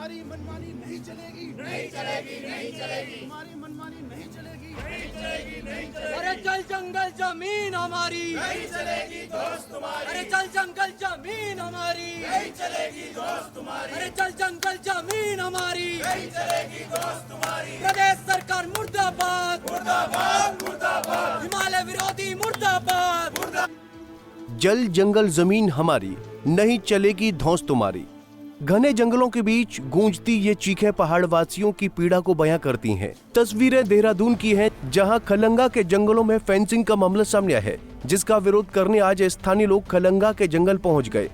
हमारी मनमानी नहीं चलेगी, नहीं चलेगी, नहीं चलेगी, हमारी मनमानी नहीं चलेगी, नहीं चलेगी, नहीं चलेगी। अरे चल जंगल जमीन हमारी नहीं चलेगी दोस्त तुम्हारी, अरे चल जंगल जमीन हमारी नहीं चलेगी दोस्त तुम्हारी, अरे चल जंगल जमीन हमारी नहीं चलेगी दोस्त तुम्हारी। प्रदेश सरकार मुर्दाबाद मुर्दाबाद, मुर्दाबाद, हिमालय विरोधी मुर्दाबाद। जल जंगल जमीन हमारी, नहीं चलेगी धौंस तुम्हारी। घने जंगलों के बीच गूंजती ये चीखें पहाड़ वासियों की पीड़ा को बयां करती हैं। तस्वीरें देहरादून की हैं, जहां खलंगा के जंगलों में फेंसिंग का मामला सामने आया है, जिसका विरोध करने आज स्थानीय लोग खलंगा के जंगल पहुंच गए।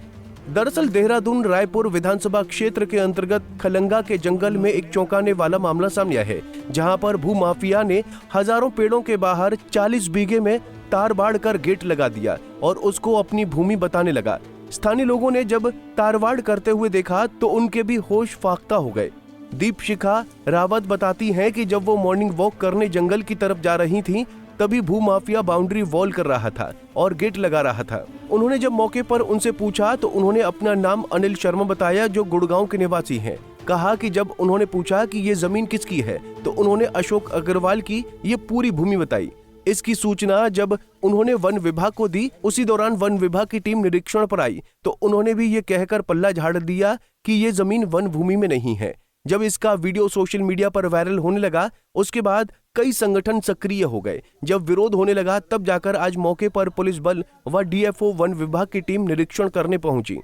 दरअसल देहरादून रायपुर विधानसभा क्षेत्र के अंतर्गत खलंगा के जंगल में एक चौंकाने वाला मामला सामने आया है, जहां पर भूमाफिया ने हजारों पेड़ों के बाहर 40 बीघे में तार बाड़ कर गेट लगा दिया और उसको अपनी भूमि बताने लगा। स्थानीय लोगों ने जब तारवाड़ करते हुए देखा तो उनके भी होश फाख्ता हो गए। दीपशिखा रावत बताती हैं कि जब वो मॉर्निंग वॉक करने जंगल की तरफ जा रही थीं, तभी भूमाफिया बाउंड्री वॉल कर रहा था और गेट लगा रहा था। उन्होंने जब मौके पर उनसे पूछा तो उन्होंने अपना नाम अनिल शर्मा बताया, जो गुड़गांव के निवासी हैं। कहा कि जब उन्होंने पूछा कि ये जमीन किसकी है तो उन्होंने अशोक अग्रवाल की ये पूरी भूमि बताई। इसकी सूचना जब उन्होंने वन विभाग को दी, उसी दौरान वन विभाग की टीम निरीक्षण पर आई तो उन्होंने भी ये कहकर पल्ला झाड़ दिया कि ये जमीन वन भूमि में नहीं है। जब इसका वीडियो सोशल मीडिया पर वायरल होने लगा, उसके बाद कई संगठन सक्रिय हो गए। जब विरोध होने लगा तब जाकर आज मौके पर पुलिस बल व डीएफओ वन विभाग की टीम निरीक्षण करने पहुंची।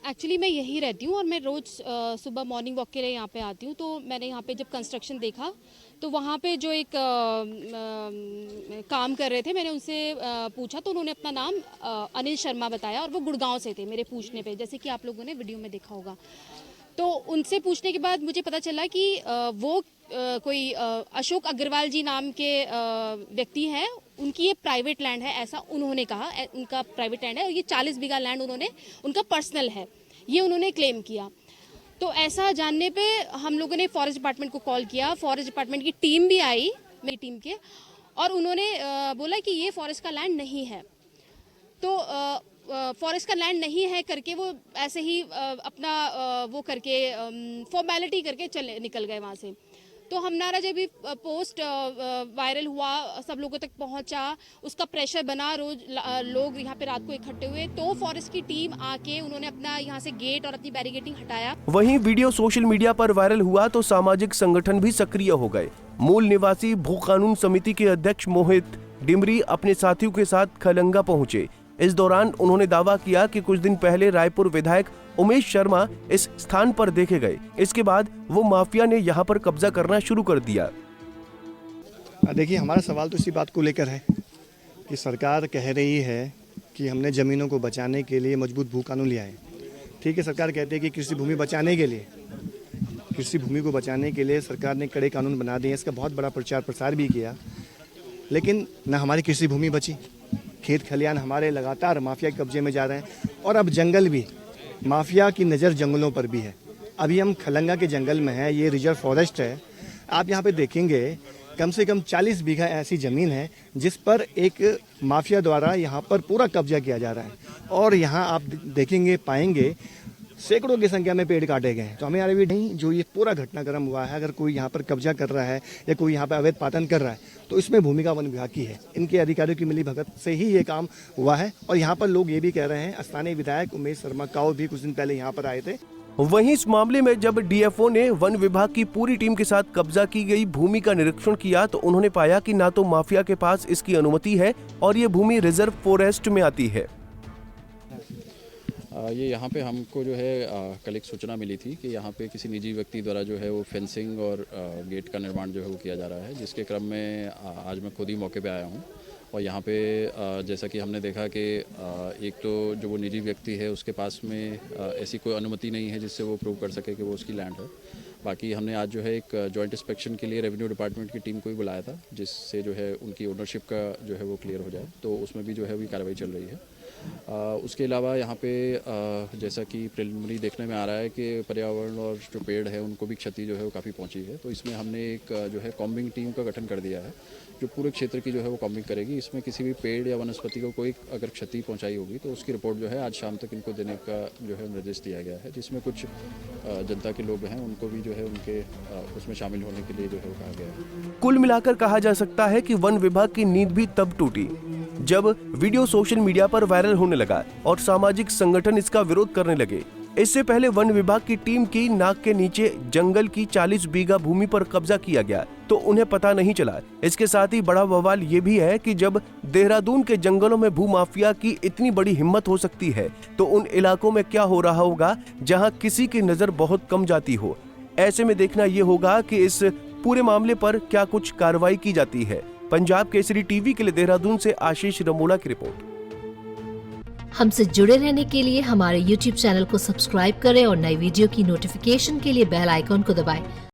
एक्चुअली मैं यहीं रहती हूँ और मैं रोज़ सुबह मॉर्निंग वॉक के लिए यहाँ पे आती हूँ। तो मैंने यहाँ पे जब कंस्ट्रक्शन देखा तो वहाँ पे जो एक काम कर रहे थे, मैंने उनसे पूछा तो उन्होंने अपना नाम अनिल शर्मा बताया और वो गुड़गांव से थे। मेरे पूछने पे, जैसे कि आप लोगों ने वीडियो में देखा होगा, तो उनसे पूछने के बाद मुझे पता चला कि वो कोई अशोक अग्रवाल जी नाम के व्यक्ति हैं। उनकी ये प्राइवेट लैंड है, ऐसा उन्होंने कहा। उनका प्राइवेट लैंड है और ये 40 बीघा लैंड उनका पर्सनल है, ये उन्होंने क्लेम किया। तो ऐसा जानने पे हम लोगों ने फॉरेस्ट डिपार्टमेंट को कॉल किया। फॉरेस्ट डिपार्टमेंट की टीम भी आई, मेरी टीम के, और उन्होंने बोला कि ये फॉरेस्ट का लैंड नहीं है। तो फॉरेस्ट का लैंड नहीं है करके वो ऐसे ही अपना वो करके फॉर्मेलिटी करके चले निकल गए वहाँ से। तो हमारा जब भी पोस्ट वायरल हुआ, सब लोगों तक पहुंचा, उसका प्रेशर बना, रोज लोग यहाँ पे रात को इकट्ठे हुए, तो फॉरेस्ट की टीम आके उन्होंने अपना यहाँ से गेट और अपनी बैरिकेडिंग हटाया। वहीं वीडियो सोशल मीडिया पर वायरल हुआ तो सामाजिक संगठन भी सक्रिय हो गए। मूल निवासी भू कानून समिति के अध्यक्ष मोहित डिमरी अपने साथियों के साथ खलंगा पहुंचे। इस दौरान उन्होंने दावा किया कि कुछ दिन पहले रायपुर विधायक उमेश शर्मा इस स्थान पर देखे गए। इसके बाद वो माफिया ने यहाँ पर कब्जा करना शुरू कर दिया। देखिए, हमारा सवाल तो इसी बात को लेकर है कि सरकार कह रही है कि हमने ज़मीनों को बचाने के लिए मजबूत भू कानून लिया है। ठीक है, सरकार कहती है कि कृषि भूमि बचाने के लिए, कृषि भूमि को बचाने के लिए सरकार ने कड़े कानून बना दिए। इसका बहुत बड़ा प्रचार प्रसार भी किया, लेकिन न हमारी कृषि भूमि बची। खेत खलियान हमारे लगातार माफिया के कब्जे में जा रहे हैं और अब जंगल भी, माफिया की नज़र जंगलों पर भी है। अभी हम खलंगा के जंगल में हैं, ये रिजर्व फॉरेस्ट है। आप यहाँ पे देखेंगे कम से कम 40 बीघा ऐसी ज़मीन है जिस पर एक माफिया द्वारा यहाँ पर पूरा कब्जा किया जा रहा है। और यहाँ आप देखेंगे, पाएंगे सैकड़ों की संख्या में पेड़ काटे गए हैं। तो हमें यार भी नहीं, जो ये पूरा घटनाक्रम हुआ है, अगर कोई यहाँ पर कब्जा कर रहा है या कोई यहाँ पर अवैध पातन कर रहा है तो इसमें भूमिका वन विभाग की है। इनके अधिकारियों की मिली भगत से ही ये काम हुआ है। और यहाँ पर लोग ये भी कह रहे हैं, स्थानीय विधायक उमेश शर्मा काऊ भी कुछ दिन पहले यहाँ पर आए थे। वहीं इस मामले में जब डीएफओ ने वन विभाग की पूरी टीम के साथ कब्जा की गई भूमि का निरीक्षण किया तो उन्होंने पाया कि ना तो माफिया के पास इसकी अनुमति है और ये भूमि रिजर्व फॉरेस्ट में आती है। ये यहाँ पे हमको जो है कल एक सूचना मिली थी कि यहाँ पे किसी निजी व्यक्ति द्वारा जो है वो फेंसिंग और गेट का निर्माण जो है वो किया जा रहा है, जिसके क्रम में आज मैं खुद ही मौके पे आया हूँ। और यहाँ पे जैसा कि हमने देखा कि एक तो जो वो निजी व्यक्ति है उसके पास में ऐसी कोई अनुमति नहीं है जिससे वो प्रूव कर सके कि वो उसकी लैंड है। बाकी हमने आज जो है एक जॉइंट इंस्पेक्शन के लिए रेवेन्यू डिपार्टमेंट की टीम को भी बुलाया था, जिससे जो है उनकी ओनरशिप का जो है वो क्लियर हो जाए। तो उसमें भी जो है अभी कार्रवाई चल रही है। उसके अलावा यहाँ पे जैसा कि प्रिलिमिनरी देखने में आ रहा है कि पर्यावरण और जो पेड़ है उनको भी क्षति जो है वो काफ़ी पहुँची है। तो इसमें हमने एक जो है कॉम्बिंग टीम का गठन कर दिया है जो पूरे क्षेत्र की जो है वो कॉम्बिंग करेगी। इसमें किसी भी पेड़ या वनस्पति को कोई अगर क्षति पहुँचाई होगी तो उसकी रिपोर्ट जो है आज शाम तक इनको देने का जो है निर्देश दिया गया है, जिसमें कुछ जनता के लोग हैं उनको भी जो है उनके उसमें शामिल होने के लिए जो है वो कहा गया है। कुल मिलाकर कहा जा सकता है कि वन विभाग की नींद भी तब टूटी जब वीडियो सोशल मीडिया पर वायरल होने लगा और सामाजिक संगठन इसका विरोध करने लगे। इससे पहले वन विभाग की टीम की नाक के नीचे जंगल की 40 बीघा भूमि पर कब्जा किया गया तो उन्हें पता नहीं चला। इसके साथ ही बड़ा बवाल ये भी है कि जब देहरादून के जंगलों में भूमाफिया की इतनी बड़ी हिम्मत हो सकती है तो उन इलाकों में क्या हो रहा होगा जहां किसी की नजर बहुत कम जाती हो। ऐसे में देखना ये होगा कि इस पूरे मामले पर क्या कुछ कार्रवाई की जाती है। पंजाब केसरी टीवी के लिए देहरादून से आशीष रमोला की रिपोर्ट। हमसे जुड़े रहने के लिए हमारे YouTube चैनल को सब्सक्राइब करें और नई वीडियो की नोटिफिकेशन के लिए बेल आइकॉन को दबाएं।